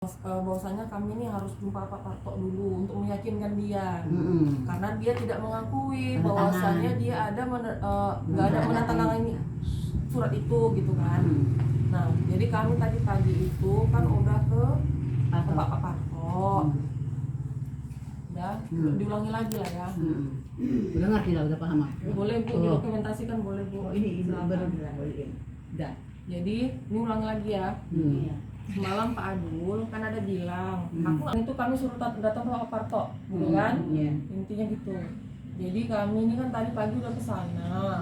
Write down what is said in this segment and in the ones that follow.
bahwasanya kami ini harus jumpa Pak Parto dulu untuk meyakinkan dia, karena dia tidak mengakui bahwasanya dia ada nggak ada menandatangani surat itu gitu kan. Nah jadi kami tadi pagi itu kan udah ke Pak Parto, udah diulangi lagi lah ya. Udah ngerti lah, udah paham. Boleh Bu didokumentasikan, boleh Bu. Ini Silakan. udah. Jadi ini ulangi lagi ya. Semalam Pak Adul kan ada bilang, aku itu kami suruh datang ke Pak Parto, gitu kan? Intinya gitu. Jadi kami ini kan tadi pagi udah ke sana.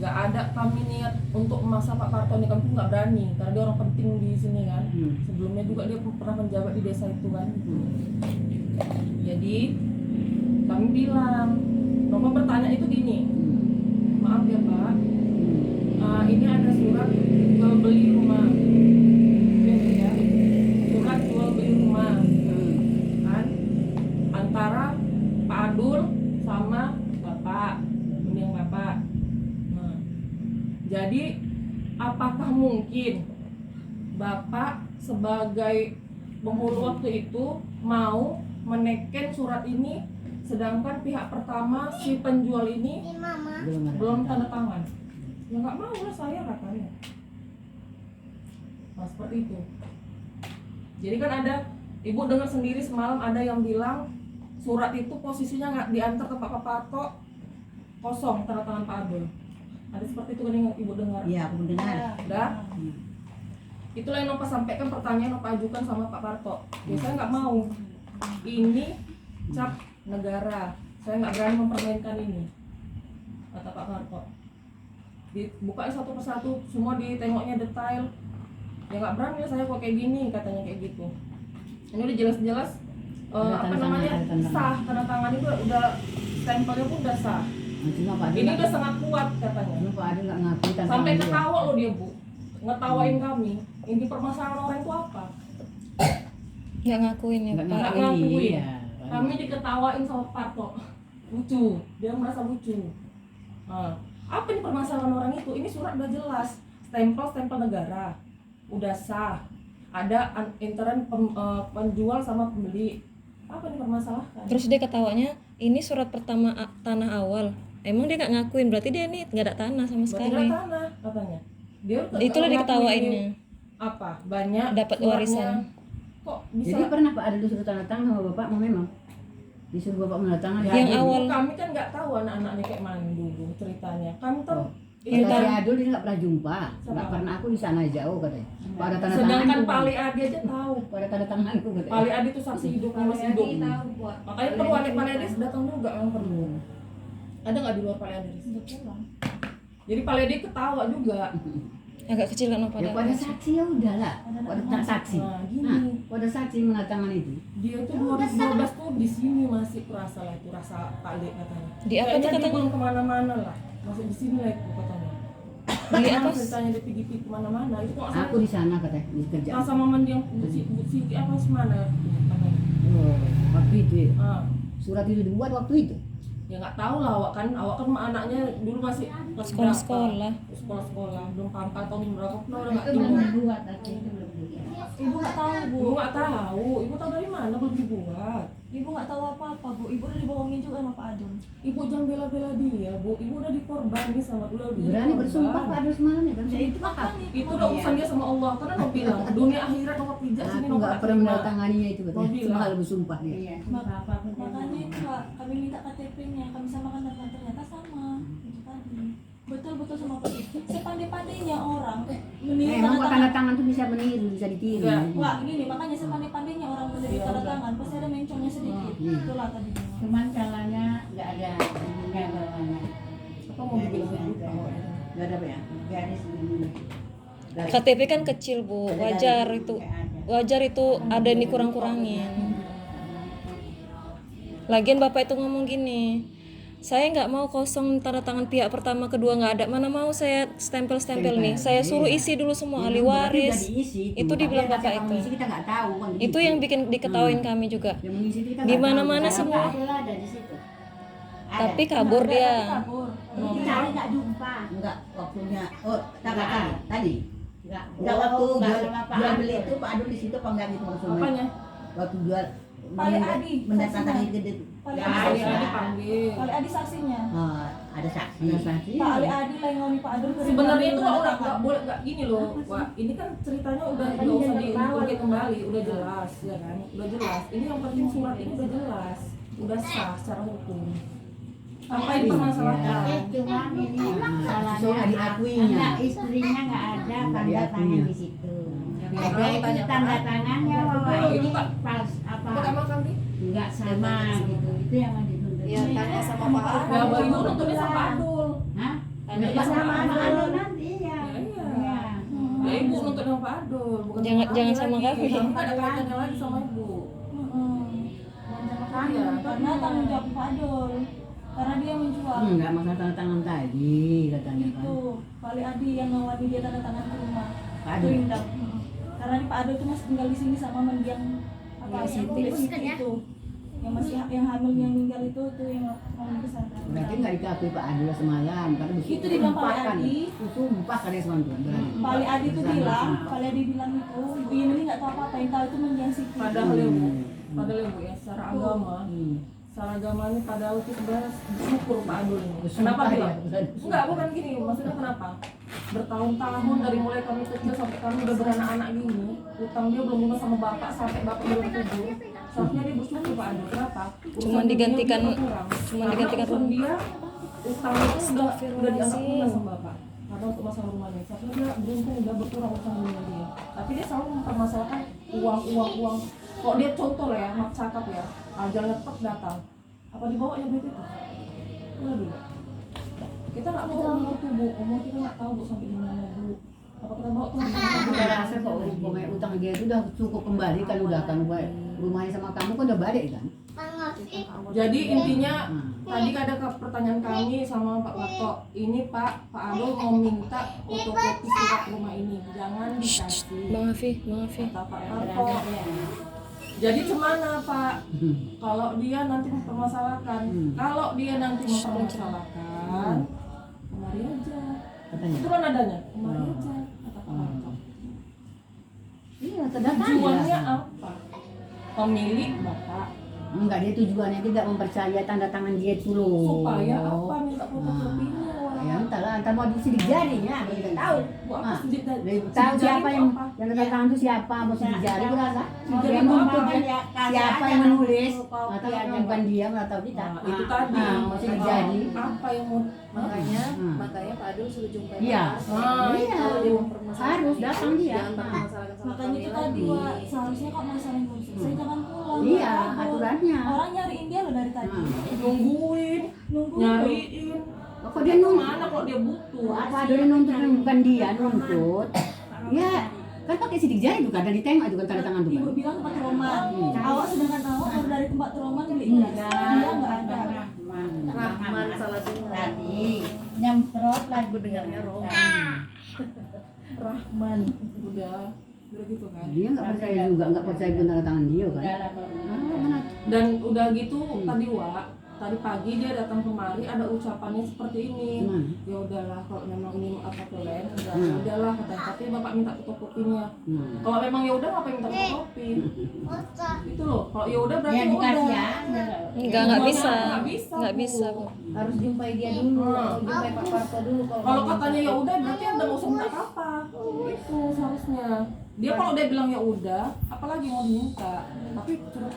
Nggak ada kami niat untuk memaksa Pak Parto nih, kami nggak berani karena dia orang penting di sini kan. Sebelumnya juga dia pernah menjabat di desa itu kan. Jadi kami bilang, Bapak bertanya itu gini, maaf ya Pak, ini ada surat jual beli rumah. Surat jual beli rumah kan antara Pak Adul sama Bapak, mendiang Bapak. Nah, jadi apakah mungkin Bapak sebagai penghulu waktu itu mau meneken surat ini sedangkan pihak pertama si penjual ini belum tanda tangan? Ya nggak mau lah saya katanya. Nah seperti itu. Jadi kan ada, Ibu dengar sendiri semalam ada yang bilang surat itu posisinya nggak diantar ke Pak Parto, kosong tanda tangan Pak Adul. Ada seperti itu kan yang Ibu dengar? Iya, aku mendengar. Udah? Itulah yang Nova sampaikan, pertanyaan Nova ajukan sama Pak Parto. Ya saya nggak mau. Ini cap negara. Saya nggak berani mempermainkan ini, kata Pak Parto. Dibukain satu persatu, semua ditengoknya detail. Ya nggak berani saya kok kayak gini, katanya kayak gitu. Ini udah jelas-jelas sah, tanda tangan itu udah, stempelnya pun udah sah. Ini udah sangat kuat katanya. Sampai ketawa loh dia Bu, ngetawain kami. Ini permasalahan orang itu apa? Nggak ngakuin ya Pak. Nggak ngakuin. Kami diketawain sama Parto, lucu, dia merasa lucu. Nah, apa nih permasalahan orang itu? Ini surat udah jelas, stempel negara udah sah, ada intern penjual sama pembeli. Apa nih permasalahan? Terus dia ketawanya, ini surat pertama tanah awal. Emang dia nggak ngakuin, berarti dia nih nggak ada tanah sama sekali. Nggak ada tanah katanya. Dia itulah diketawainnya. Apa? Banyak dapat warisan. Kok bisa? Jadi pernah Pak ada disuruh tanda tangan sama Bapak memang? Disuruh Bapak menanda tangan? Yang awal. Kami kan nggak tahu anak-anaknya kayak mana dulu ceritanya. Kami tahu. Kata si Adul dia nggak pernah jumpa, nggak pernah, aku di sana jauh katanya. Pada tanda tangan. Sedangkan Pali Adi aja tahu. Pada tanda tanganku katanya. Pali Adi itu saksi hidupnya masih hidup. Makanya perlu ada Pali Adi datang juga yang perlu. Ada nggak di luar Pali Adi? Jadi Pali Adi ketawa juga. Agak kecil kan Ya pada saksi ya udahlah, pada saksi. Nah, pada saksi menanda tangan itu. Dia tuh 2012 tuh di sini masih rasa lah itu, rasa Pali katanya. Di apa tuh katanya? Belum kemana-mana lah. Masih di sini lah itu katanya. Beli apa? Ceritanya dia pergi kemana-mana. Itu kok Aku di sana katanya, di kerjaan. Nah, sama mendiang si apa semana katanya. Oh, waktu itu ya. Surat itu dibuat waktu itu. Ya nggak tahu lah, awak kan anaknya dulu masih sekolah belum paham tahun berapa pun udah nggak Itu tahu. belum dibuat, itu belum dibuat. Ibu nggak tahu Bu, ibu nggak tahu, ibu tahu dari mana belum dibuat. Ibu nggak tahu apa-apa Bu, ibu udah dibohongin juga sama Pak Adul. Ibu jangan bela-bela dia Bu, ibu udah dikorbanin sama udah Berani bersumpah Pak Adul semalam ya kan? Itu makanya itu udah urusan dia sama Allah, karena mau bilang dunia akhirat nomor 3 sini Aku nomor nggak pernah menandatanganinya itu katanya. bilang. Cuma kalau bersumpah dia. makanya itu Pak, kami minta KTP-nya, kami samakan dan ternyata sama. Itu tadi. Betul-betul sama Pak. Sepandai-pandainya orang meniru Emang kok tanda tanda tangan. tangan tuh bisa meniru, bisa ditiru. Iya. Wah, gini makanya sepandai-pandainya orang meniru tanda tangan pasti ada mencongnya sedikit. Itulah tadi. Cuman caranya nggak ada ininya bawahnya. Apa mau dibilang lupa? Nggak ada apa ya? Garis ini. KTP kan kecil Bu, wajar itu ada yang dikurang-kurangin. Lagian Bapak itu ngomong gini, saya nggak mau kosong tanda tangan pihak pertama kedua nggak ada, mana mau saya stempel nih, saya suruh isi dulu semua ahli waris. Itu dibilang Bapak itu. Kita nggak tahu kan. Itu yang bikin diketawain kami juga. Yang mengisi itu kita Di nggak mana-mana tahu. semua. Ada di situ. Tapi kabur dia. Kabur. Dicari nggak jumpa. Enggak, waktunya. Oh, tadi. Enggak waktu jual beli itu Pak Adul di situ apa enggak gitu maksudnya? Apanya? Waktu jual Pak Adi, mendatangkan gede. Pak Ya, Adi, dia dipanggil. Pak Adi saksinya. Ada saksi. Ada saksi. Pak Ali lah yang ngomong Pak Adul. Sebenarnya itu udah nggak boleh nggak gini loh, Wak. Ini kan ceritanya udah nggak usah diungkit kembali, udah jelas ya kan, udah jelas. Ini yang penting surat ini udah jelas, udah sah secara hukum. Apa yang dipermasalahkan? Cuma ini salahnya Soalnya diakuinya. anak istrinya nggak ada tanda tangan di situ. Ada itu tanda tangannya bahwa Oh, itu ini Pak. pas Apa apa kamu kali? nggak sama gitu. Itu yang mau dituntut. Ya tanya sama Pak Adul. Ya, Mbak Ibu nuntutnya sama Adul. Hah? Tanya Pas sama sama Adul. Adul nanti ya. Iya. Iya. Ya Ibu nuntut sama Pak Adul, bukan Jangan sama sama kami kami. lagi. Kami nggak ada kaitannya lagi sama Ibu. Iya. Karena tanggung jawab Pak Adul. Karena dia yang menjual. Enggak masalah tanda tangan tadi katanya kan. Itu Pak Adi yang ngawani dia tanda tangan ke rumah. Pak Adul. Rindam. Karena di Pak Adul tuh masih tinggal di sini sama mendiang apa Ya, Siti. Siti itu. Yang masih yang hamil yang meninggal itu tuh yang mau ke sana. Berarti nggak dikakui Pak Adul semalam karena Itu dibilang Pak Adi. Sumpah kali semalam tuh berani. Pak Adi itu bilang, Pak Adi bilang itu, Ibu ini nggak tahu apa-apa, yang tahu itu mendiang Siti. Padahal ya Bu, padahal ya Bu ya, secara agama, Hmm. secara agama ini padahal itu sebenarnya bersyukur Pak Adul ini. Bersyukur Kenapa ya, bilang? bukan. Enggak, bukan gini, maksudnya kenapa? Bertahun-tahun dari mulai kami kecil sampai kami udah beranak-anak gini, utang dia belum lunas sama bapak sampai bapak belum tidur. Seharusnya dia bersyukur Pak Adul. Kenapa? Cuman digantikan- cuman digantikan urusan rumah. dia utang itu udah dianggap Astagfirullahaladzim. lunas sama bapak. Karena untuk masalah rumahnya, seharusnya dia beruntung udah berkurang utang dengan dia. Tapi dia selalu mempermasalahkan uang. Kok dia contoh lah ya, mak cakap ya, ajalnya tetap datang. Apa dibawanya duit itu? Udah dulu. Kita nggak bawa umur tuh Bu, umur kita nggak tahu Bu sampai di mana Bu. Apa kita bawa tuh? Aku udah rasa kok pokoknya utang dia itu udah cukup kembali kan udah kan buat rumahnya sama kamu kan udah balik kan. Jadi intinya Hmm. tadi ada pertanyaan kami sama Pak Parto. Ini Pak Adul mau minta fotokopi surat rumah ini, jangan dikasih. Bang Afi, Bang Afi. Kata Pak Parto. Jadi cemana Pak? Kalau dia nanti mempermasalahkan, kalau dia nanti mempermasalahkan, kemari aja. Katanya. Itu kan adanya, kemari aja. Kata Pak Parto. Iya, ternyata Tujuannya apa? Pemilik Bapak. Enggak, dia tujuannya tidak mempercaya tanda tangan dia itu loh. Supaya apa? Minta fotokopinya. Ya entahlah, entar mau sidik jarinya, kita tahu. Bu, apa Ah, sidik jari? Tahu Sidik jari siapa itu yang apa? tanda tangan itu siapa, mau sidik jari berasa. Jadi Yang apa? nuntut dia, siapa yang menulis, Atau atau yang bukan dia, nggak tahu kita. Nah, itu tadi. Mau sidik jari. Apa yang mau? Makanya Hmm. Pak Adul suruh jumpai Iya. Pak Arso. Ah, iya. Kalau dia mempermasalahkan Harus itu, datang dia. jangan mempermasalahkan sama Makanya kami itu tadi lagi. Wak, seharusnya kok masalah yang belum selesai jangan pulang. Iya, Pak Adul. aturannya. Orang nyariin dia loh dari tadi. Nungguin, Nunggu. nyariin. Kok dia nuntut? Mana kok dia butuh? Apa ada yang nuntut yang bukan dia nuntut? Ya, kan pakai sidik jari itu kan, dan ditengok itu kan tanda tangan itu kan. Ibu bilang tempat Roman. Awak sedangkan awak baru dari tempat Roman beli Enggak, dia nggak ada. Rahman salah dengar. Tadi nyemprot lagi Aku dengarnya Roman. Rahman. Udah gitu kan. Dia nggak percaya juga, nggak percaya pun tanda tangan dia kan. Dan udah gitu tadi Wak, tadi pagi dia datang kemari ada ucapannya seperti ini. Gimana? Ya udahlah kalau memang ini apa tulen, udahlah katanya. Tapi Bapak minta fotokopinya. Kalau memang ya udah ngapain minta fotokopi? Itu loh. Kalau ya udah berarti ya ya dikasih udah. ya. Nggak bisa. Nggak bisa, Nggak Bu. bisa, Bu. Harus jumpai dia dulu, jumpai Pak Parto dulu. Kalau katanya ya udah berarti udah nggak usah minta apa. Itu seharusnya. Dia kalau dia bilang ya udah, apalagi mau diminta. Tapi suruh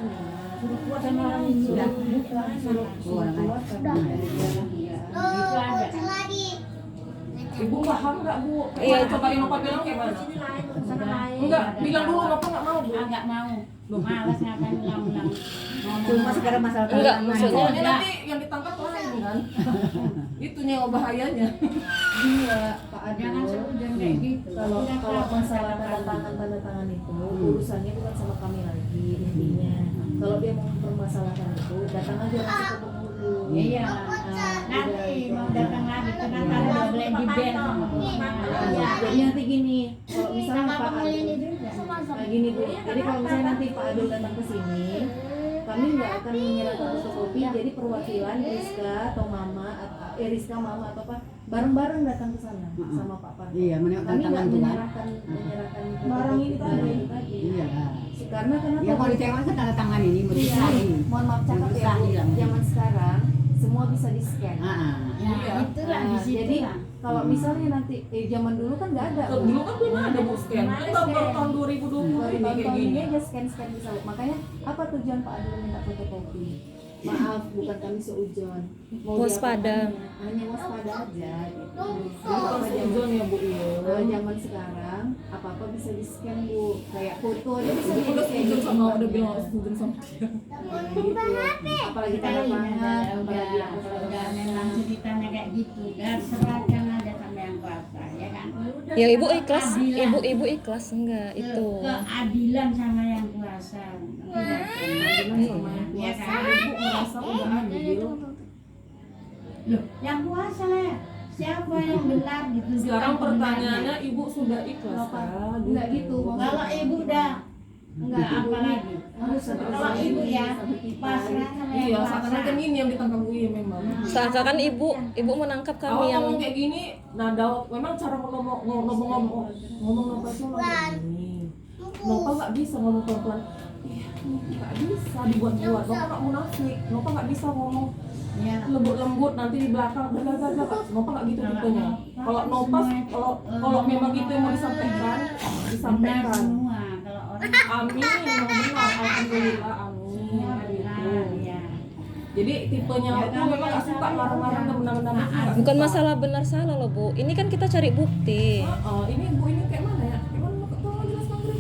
kuat sama orang ini. Sudah. Suruh Orang kuat. Itu ada. Ibu paham nggak Bu? Iya. Coba yang Nova bilang kayak mana? Enggak. Enggak, bilang dulu Nova nggak mau Bu. Enggak mau. Malas ngapain ulang-ulang. Cuma sekarang masalah tanda Enggak, tangan. maksudnya- Soalnya nanti yang ditangkap lain kan. Itunya yang bahayanya. Iya, Pak Jangan Adul. seujung kayak gitu. Kalau Udah kalau tahu masalah masalah tanda tangan itu urusannya bukan sama kami lagi intinya. Kalau dia mau mempermasalahkan itu datang aja langsung ketemu dulu. Iya. Nah, Nanti udah itu mau aja. datang lagi kenapa nggak boleh di band sama Iya, jadi nanti gini, kalau misalnya Pak Adul kayak gini Bu. Jadi kalau misalnya nanti Pak Adul datang ke sini, kami nggak akan menyerahkan fotokopi, jadi perwakilan Rizka atau Mama, Rizka Mama atau apa bareng-bareng datang ke sana sama Pak Parto. Iya, menengokkan Kami nggak tangan tuh kan. menyerahkan Barang ini fotokopi, tadi. tadi. Iya. Karena kenapa? Ya kalau ditengok kan tanda tangan ini mau Iya, disahin. mohon maaf cakap ya, Susah Bu. bilang. Zaman sekarang semua bisa di scan. Ya, itulah di situ Jadi lah. kalau misalnya nanti zaman dulu kan nggak ada. Bu. Dulu kan belum ada Bu scan. Kan baru tahun 2020 ini kayak Tahun gini. ini aja scan bisa. Makanya apa tujuan Pak Adil minta fotokopi? Maaf, bukan kami seujon. Mau Waspada. diapakan, hanya waspada aja. Gitu. Bukan seuzon ya Bu ya. Zaman sekarang apa-apa bisa di scan Bu. Kayak foto aja bisa Jadi udah seuzon sama udah bilang gitu. seuzon sama dia. Apalagi tanda tangan, apalagi udah memang ceritanya kayak gitu kan, serahkan aja sama yang kuasa ya kan. Ya ibu ikhlas, ibu ikhlas enggak itu. Keadilan sama yang kuasa. Ya kan. Ibu merasa udah adil. Loh, yang kuasa lah. Siapa yang benar gitu. Sekarang pertanyaannya ibu sudah ikhlas kah? enggak gitu. Kalau ibu udah enggak apa lagi? Kalau ibu ya pasrah sama yang Iya, kuasa. seakan-akan ini yang ditangkap Bu ya memang. Seakan ibu menangkap Awal kami yang ngomong kayak gini, nah Daud memang cara ngomong Nova itu kayak gini. Nova nggak bisa ngomong pelan-pelan. Iya, nggak bisa dibuat-buat. Nova nggak munafik. Nova nggak bisa ngomong Ya. lembut-lembut nanti di belakang blablabla. Nova nggak gitu tipenya. Kalau Nova kalau memang itu yang mau disampaikan, Benar disampaikan. semua kalau orang Amin, memang benar. Alhamdulillah, amin. benar Gitu. ya. Jadi tipenya Ya, itu kan, memang nggak suka marah-marah dan benar-benar bukan masalah benar salah loh Bu. Ini kan kita cari bukti. Ini Bu ini kayak mana ya? Kayak mana? Tolong jelaskan Bri.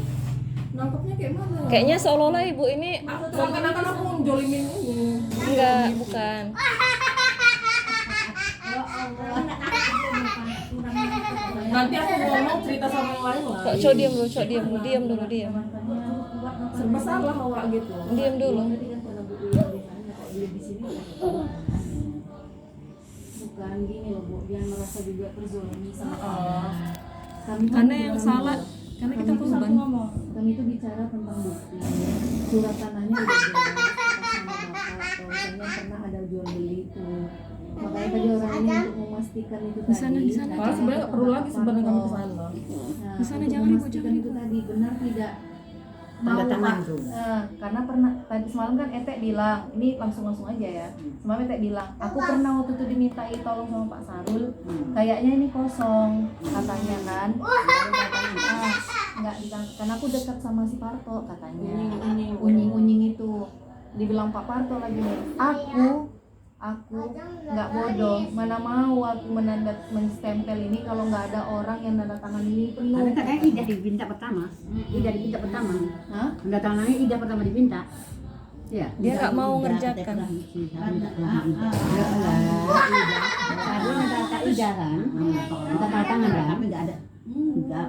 Nangkepnya kayak mana? Kayaknya seolah-olah ibu ini Seakan-akan aku menjolimin ini. enggak, bukan. Nanti aku ngomong cerita sama yang lain lah. Kok diam dulu, diam dulu. Serba salah awak gitu. Diam dulu. Tadi kan karena Bu Uli di sana, kok dia di sini bukan gini loh Bu, dia merasa juga terzolimi sama kami. Karena yang salah, karena kita Kami korban. Kami itu bicara tentang bukti. Surat tanahnya udah jelas atas nama Bapak, bahwasanya pernah ada jual beli itu. Makanya tadi orang ini untuk memastikan itu Di sana, tadi. di sana. Malah sebenarnya nggak perlu lagi sebenarnya kami kesana. Nah, Di sana untuk jangan ibu, memastikan jangan itu tadi benar tidak Tanda tangan Pak. tuh. Karena pernah tadi semalam kan Etek bilang, ini langsung aja ya. Semalam Etek bilang, aku pernah waktu itu dimintai tolong sama Pak Sarul, kayaknya ini kosong katanya kan. Nah, nggak ditangkap karena aku dekat sama si Parto katanya. Unying itu dibilang Pak Parto lagi nih. Aku nggak bodoh, mana mau aku menstempel ini kalau nggak ada orang yang nanda tangan ini penuh. Tapi katanya Ida dipinta pertama. Ida dipinta pertama. Hah? Tanda tangannya Ida pertama dipinta. Iya. Dia nggak mau ngerjakan. Karena data Ida kan, minta tanda tangan kan, tapi nggak ada. Enggak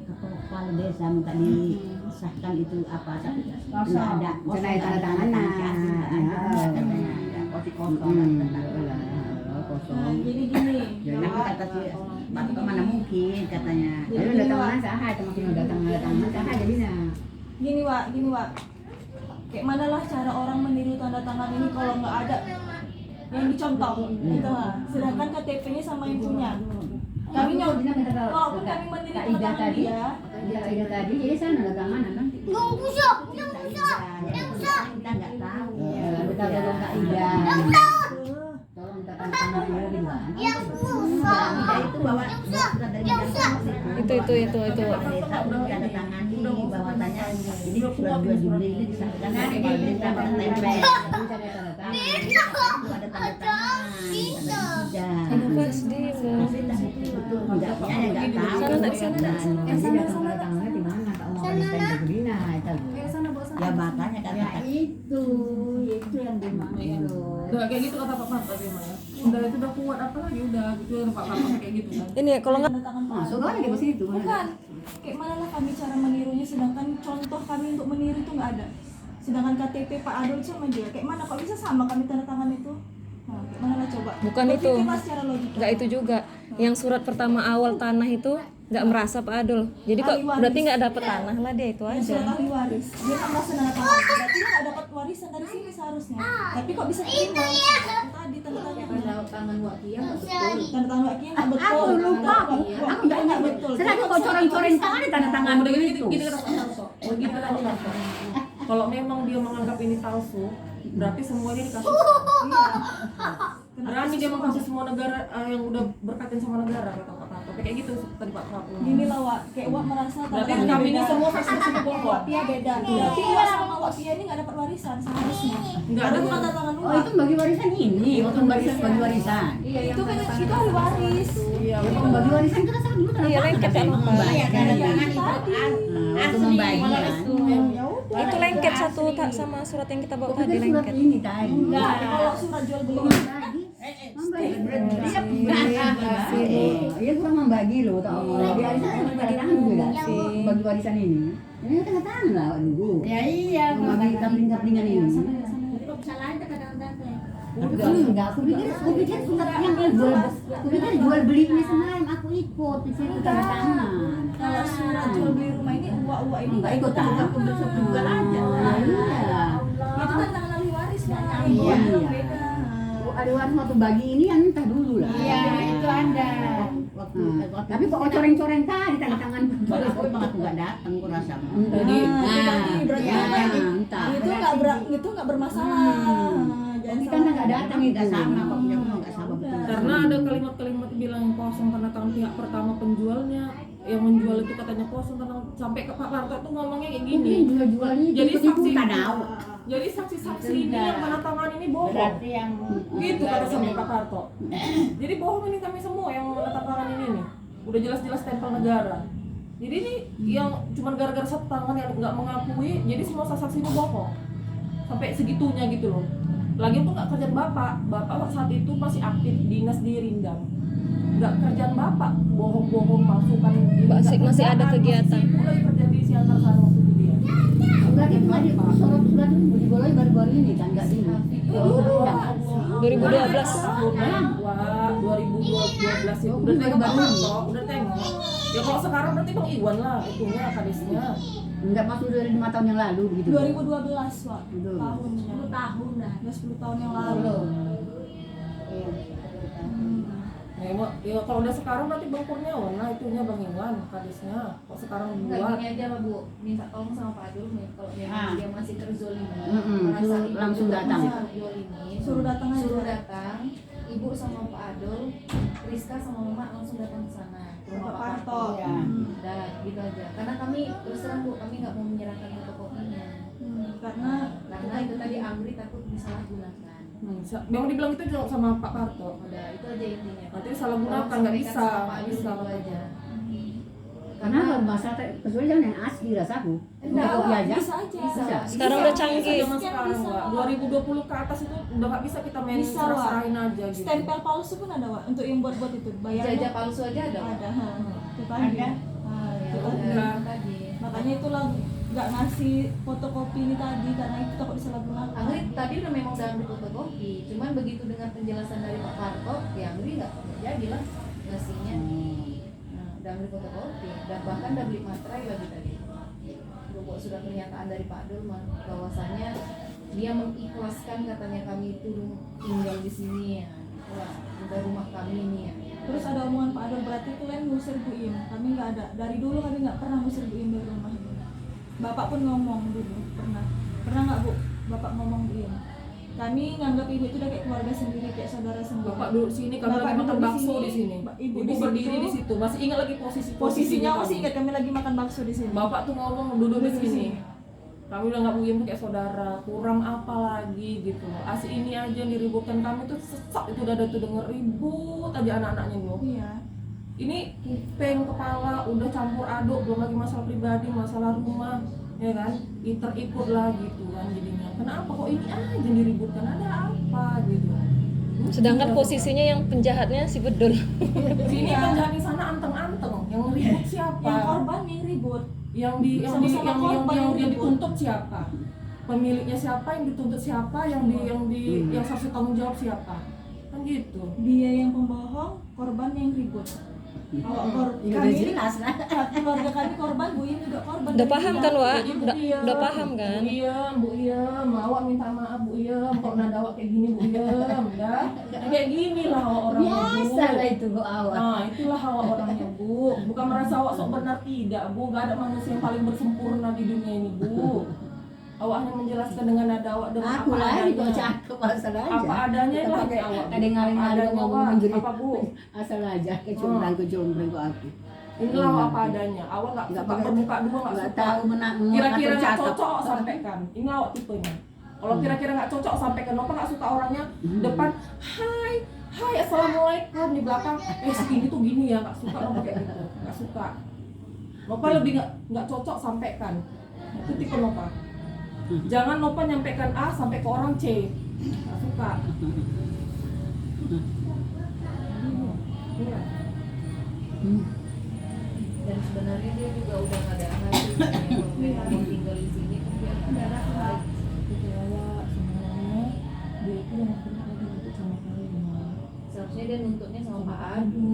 kepala desa minta disahkan itu apa tapi nggak ada. Misalnya tanda tangannya. Kosong. Jadi gini, Jadi kata si Bapak kemana mungkin katanya. Jadi udah tangan sah, makin udah tangan sah jadinya. Gini Wak, kayak mana lah cara orang meniru tanda tangan ini kalau nggak ada yang dicontoh gitu lah. Sedangkan KTP-nya sama yang punya. Kami nyoba, walaupun kami meniru Kak tanda Ida tangan tadi, dia, Kak Ida tadi, jadi saya nanda tangan nanti. Kita nggak tahu. Kita tolong Kak Ida. Tolong minta tanda tangan dulu gitu kan. Ida itu bawa surat dari Itu. tanda tangan ini bahwasannya ini surat 2 Juli ini disahkan oleh pemerintah baru tempel. Ada tanda tangan. Kenapa sedih loh? Enggaknya nggak tahu. Sana. Tanda tangannya di mana? Kalau mau ditempel begini, itu. Ya makanya kata itu yang dimana itu. Udah kayak gitu kata Pak Parto gimana? Udah itu udah kuat apa lagi udah gitu Pak Parto kayak gitu kan. Ini kalau nggak tanda tangan Masuk aja ke situ. bukan. Kayak mana lah kami cara menirunya, sedangkan contoh kami untuk meniru itu nggak ada. Sedangkan KTP Pak Adol sama dia, kayak mana kok bisa sama kami tanda tangan itu? Nah, kayak mana lah coba? Bukan itu. Berpikirlah secara logika. nggak itu juga. Yang surat pertama awal tanah itu nggak merasa Pak Adul. Jadi kok Ahli waris. berarti nggak dapet tanah lah dia itu Yang aja. surat ahli waris, dia nggak merasa tanda tangan, berarti dia nggak dapat waris warisan dari sini seharusnya. Tapi kok bisa terima? Tadi tanda tangan wakia nggak betul. tanda tangan wakia nggak betul. Aku lupa, aku nggak betul. Sedangkan kok coren-coren tangan tanda tangan Udah begitu. gini kata Pak Sarso. Begitu kata Pak Sarso. Kalau memang dia menganggap ini palsu, berarti semuanya dikasih. Berani dia mengkasih semua negara yang udah berkaitan sama negara kata Pak Sarso. Kayak gitu tadi Pak Sarso. Gini lah Wak, kayak Wak merasa Berarti tangan kami ini beda. semua saksi bohong. Wapia beda. Berarti Wak sama Wapia ini nggak dapat warisan seharusnya. Nggak ada. Karena bukan tanda tangan Oh Wak. itu bagi warisan ini, waktu bagi warisan. Iya, Itu kan itu ahli waris. Iya, Ya kalau bagi warisan kita sama dulu tanda Iya, tangan. lengket Tapi ya, Pak. membagi. Iya, tanda tangan itu Waktu membagi kan. Ya udah. Itu lengket satu tak sama surat yang kita bawa Kok tadi kita surat lengket. ini tadi? Enggak, kalau surat jual beli Iya kurang membagi loh, tau bagi warisan kan tanda tangan juga kan? Bagi warisan ini, ini kan tanda tangan lah dulu. Ya iya, Membagi kapling-kaplingan ini. kesalahan kadang-kadang. Enggak, aku pikir surat yang jual belinya semalam aku ikut di situ tanda tangan. kalau surat jual beli rumah ini uak ini Enggak ikut tanda aku besok juga aja. Iya. itu tanda tangan ahli waris lah. Iya. Beda. Ada waris waktu bagi ini yang entah dulu lah. Iya, itu ada. Tapi kok coreng-coreng tadi tanda tangan. Aku emang aku nggak datang, aku rasa. Jadi Berarti entah. itu nggak bermasalah. Jadi kan nggak datang itu sama kok punya aku nggak sama betul. karena ada kalimat-kalimat bilang kosong tanda tangan pihak pertama penjualnya, yang menjual itu katanya kosong tanda tangan. Sampai ke Pak Parto tuh ngomongnya kayak Ini gini. jual ini Jadi saksi tahu. Jadi saksi-saksi ini yang tanda tangan ini bohong. Berarti yang Gitu kata sama Pak Parto. Jadi bohong ini kami semua yang menetapkan ini nih. Udah jelas-jelas stempel negara. Jadi ini yang cuma gara-gara satu tangan yang nggak mengakui, jadi semua saksi itu bohong. Sampai segitunya gitu loh. Lagi itu nggak kerjaan bapak saat itu masih aktif dinas di Rindang. Nggak kerjaan bapak, bohong-bohong palsukan. Masih ada kegiatan. Masih lagi kerja di Siantar sana waktu itu dia. Berarti itu nggak disorot surat itu diboleh baru-baru ini kan nggak ini. Ya 2012. Wah, 2012 itu udah tengok Pak Parto, udah tengok. Ya kalau sekarang berarti Bang Iwan lah itunya kadisnya. Enggak masuk dari 5 tahun yang lalu begitu. 2012 Wak, Betul. tahunnya. 10 tahun dah. Udah 10 tahun yang lalu. Ya kalau udah sekarang berarti Bang Kurniawan lah itunya Bang Iwan kadisnya. Kok sekarang Enggak buat? gini aja lah Bu, minta tolong sama Pak Adul nih kalau memang dia masih terzolimi. merasa suruh ibu langsung juga datang. masih terzolimi, Suruh datang aja. suruh datang. Ibu sama Pak Adul, Rizka sama Mama langsung datang ke sana ke rumah Pak Pak Parto. Parto. Ya. Dan gitu aja. Karena kami terus terang Bu, kami nggak mau menyerahkan fotokopinya. Karena Karena itu tadi Amri takut disalahgunakan. Memang dibilang itu juga sama Pak Parto. Udah, itu aja intinya. Nanti salah gunakan nggak bisa, nggak bisa itu katanya. aja. Karena masalah kesulitan yang asli rasaku. Enggak, Kopi aja. bisa aja. Bisa. Sekarang udah canggih. Zaman sekarang Wak, 2020 ke atas itu udah nggak bisa kita main Bisa, Wak. serah-serahin aja gitu. Stempel palsu pun ada Wak untuk yang buat-buat itu. Bayarnya Ijazah palsu aja ada. ada. Itu tadi. Ada. Ah, Ya, itu udah, tadi. itu tadi. Makanya itulah nggak ngasih fotokopi ini tadi karena itu takut disalahgunakan. Angri tadi udah memang udah ambil fotokopi, cuman begitu dengan penjelasan dari Pak Parto, ya Angri nggak jadi lah ngasihnya. Nah, udah ambil fotokopi dan bahkan udah beli materai lagi tadi. Udah buat surat pernyataan dari Pak Adul bahwasanya dia mengikhlaskan katanya kami itu tinggal di sini ya. Wah, udah rumah kami ini ya. Terus ada omongan Pak Adol berarti kalian ngusir Bu Im. Kami nggak ada. Dari dulu kami nggak pernah ngusir Bu Im dari rumah ini. Bapak pun ngomong dulu pernah. Pernah nggak Bu? Bapak ngomong Bu Im. Kami nganggap ibu itu udah kayak keluarga sendiri, kayak saudara sendiri. Bapak duduk sini, kami Bapak lagi makan duduk di bakso sini, di sini. Ibu Ibu di berdiri situ. di situ. Masih ingat lagi Posisinya masih kami. ingat kami lagi makan bakso di sini. Bapak tuh ngomong duduk di Duduk di sini. sini. Kami udah nggak punya kayak saudara, kurang apa lagi gitu. Asli ini aja yang diributkan kami tuh sesak itu udah ada tuh denger ribut aja anak-anaknya loh. Iya. Ini kuping kepala udah campur aduk, belum lagi masalah pribadi, masalah rumah, ya kan? Ikut lah gitu kan jadinya. Kenapa kok ini aja yang diributkan? Ada apa gitu? Sedangkan posisinya yang penjahatnya si Bedul. Sini penjahat di sana anteng-anteng, yang ribut siapa? Yang korban yang ribut. Yang korban yang ribut. dituntut siapa? Pemiliknya siapa, yang dituntut siapa, yang seharusnya tanggung jawab siapa? Kan gitu. Dia yang pembohong, korban yang ribut. Kami jelas lah. Keluarga kami korban, Bu Iem juga korban. Udah dari paham dia. kan, Wak? Jadi, Bu Udah paham kan? Bu Iem, awak minta maaf Bu Iem, kok nada awak kayak gini Bu Iem, dah. Kayak gini lah awak orangnya Bu. Biasa lah itu kok awal. Nah, itulah awak orangnya Bu. Bukan merasa awak sok benar, tidak Bu. Gak ada manusia yang paling bersempurna di dunia ini Bu. Awak hanya menjelaskan dengan nada awak dengan Aku apa lah kok adanya. cakep asal aja. Apa adanya lah kayak awak. Ada yang ngaling-ngaling Apa adanya, ngomong Wak. menjerit. Apa Bu? Asal aja kecombrang kok aku. Inilah awak apa adanya. Awak Nggak nggak pakai- bermuka dua, nggak Nggak suka. tahu menang. Kira-kira nggak cocok sampaikan. Ini awak tipenya. Kalau kira-kira nggak cocok sampaikan. Nova nggak suka orangnya depan. Hai assalamualaikum, di belakang. Segini tuh gini ya, nggak suka Nova kayak gitu. Nggak suka. Nova lebih nggak cocok sampaikan. Itu tipe Nova. Jangan Nova nyampaikan A sampai ke orang C. Nggak suka. Iya. Dan sebenarnya dia juga udah nggak ada hasilnya kalau memang mau tinggal di sini kan dia nggak ada hasil. Itu awak sebenarnya dia itu yang pernah nuntut sama kalian. Seharusnya dia nuntutnya sama Pak Adu.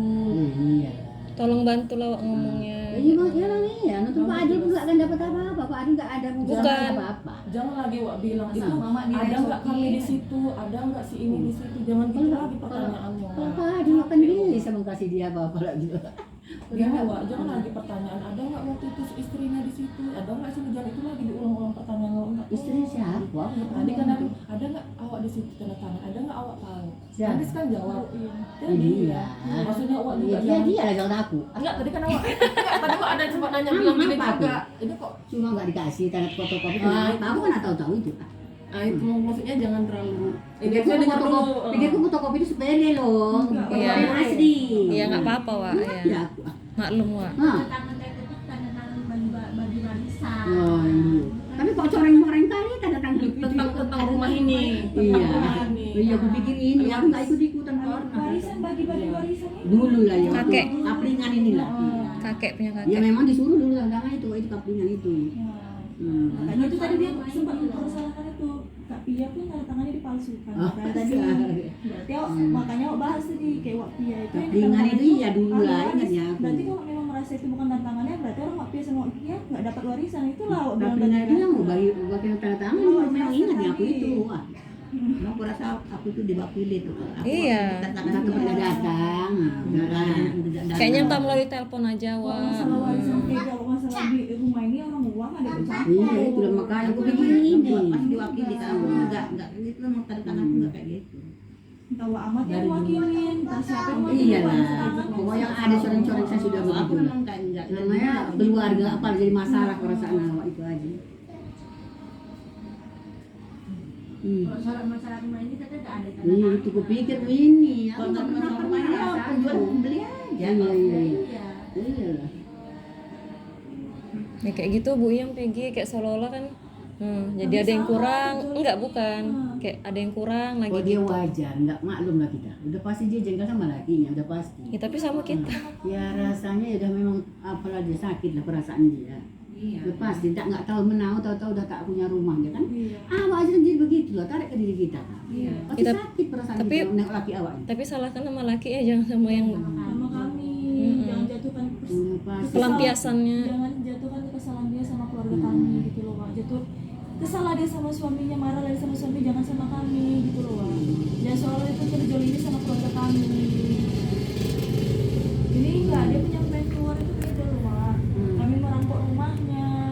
Iya. Tolong bantu lah Wak ngomongnya. Iya bang, iya lah nih ya. Nonton Pak Adil pun nggak akan dapat apa-apa. Pak Adil nggak ada Bukan. apa-apa. Jangan lagi Wak bilang Masa itu Mama ada nggak direcokin. kami di situ, ada nggak si ini di situ. Jangan gitu lagi pertanyaannya. Kalau Pak Adil akan bisa kasih dia apa-apa lagi. Gini Wak, jangan lagi pertanyaan ada nggak waktu itu istrinya di situ, ada nggak sih jangan itu lagi diulang-ulang pertanyaan lo nggak. Istri siapa? Tadi kan ada nggak awak di situ tanda tangan, ada nggak awak tahu. Siapa? Nanti kan jawab. Jadi ya. Maksudnya awak juga Iya jangan. dia lah jangan aku. Enggak, tadi kan awak. Enggak, tadi kok ada yang sempat nanya bilang gini Apa juga. Ini kok Cuma nggak dikasih tanda fotokopi. Ah, Aku kan nggak tahu-tahu itu. itu maksudnya jangan terlalu. Pikirku fotokopi itu sepele loh. Iya. Yang asli. Iya nggak apa-apa Wak. Ya Ya. aku. Maklum Wak. Nah. Tangan saya itu tanda tangan bagi warisan. Oh, iya. Tapi kok coreng-coreng kali tanda tangan Tentang rumah ini. Iya. Tentang rumah ini. Iya, aku pikir ini. Aku nggak ikut-ikutan Warisan bagi-bagi warisan ini. dulu lah ya. waktu Kakek. Kaplingan inilah. Kakek punya Ya kakek. memang disuruh dulu tanda tangan itu kaplingan itu. Makanya itu tadi dia sempat mempersalahkan itu. Kak Pia pun tanda tangannya dipalsukan. Oh, Makanya tadi berarti makanya awak bahas tadi kayak Wak Pia itu. yang Kaplingan tanda itu tangan iya dulu lah, ada ingat ya waris. aku. Berarti kalau memang merasa itu bukan tanda tangannya, berarti orang Wak Pia sama Wak Pia nggak dapat warisan. Itulah awak bilang Kaplingan tadi itu kan. yang mau bagi tanda tangan memang ingat ya aku itu. Wah. Aku rasa aku itu diwakili tuh. Aku Iya. Satu pernah datang. Kayaknya entah melalui telepon aja Kalau Wak. masalah warisan kayak kalau masalah di rumah ini orang uang ada bercampur. Iya itu lah makanya aku pikir ini pas diwakili kamu enggak itu memang tanda tangan aku enggak kayak gitu. Entah Wak Ahmad yang wakilin, entah siapa yang Iya wakilin. lah. Pokoknya ada coreng-coreng saya sudah begitu lah. Namanya keluarga apa jadi masalah perasaan awak itu aja. Masalah rumah ini kita nggak ada tanda Iya itu kupikir ini. Aku Kalau nggak nggak pernah rumah ini pernah apa? jual beli aja. Iya iya. Iya. Iya lah. Ya kayak gitu Bu Iem Peggy kayak seolah-olah kan jadi ada yang kurang. Enggak bukan. Kayak ada yang kurang lagi Oh dia gitu. wajar, nggak maklum lah kita. Udah pasti dia jengkel sama lakinya, udah pasti. Ya tapi sama kita. Ya rasanya udah memang apalah dia sakit lah perasaan dia. Iya. Udah pasti nggak tahu menau, tahu-tahu udah tak punya rumah ya kan? Iya. Awak aja jadi begitu lah, tarik ke diri kita. Iya. Pasti Kita- sakit perasaan tapi- kita menengok laki awak. Tapi salahkan sama laki ya jangan sama yang Sama kami, jangan jatuhkan Udah pasti. pelampiasannya. jangan jatuhkan kesalahan dia sama keluarga kami gitu loh Wak. Jatuh kesalahan dia sama suaminya, marah lagi sama suaminya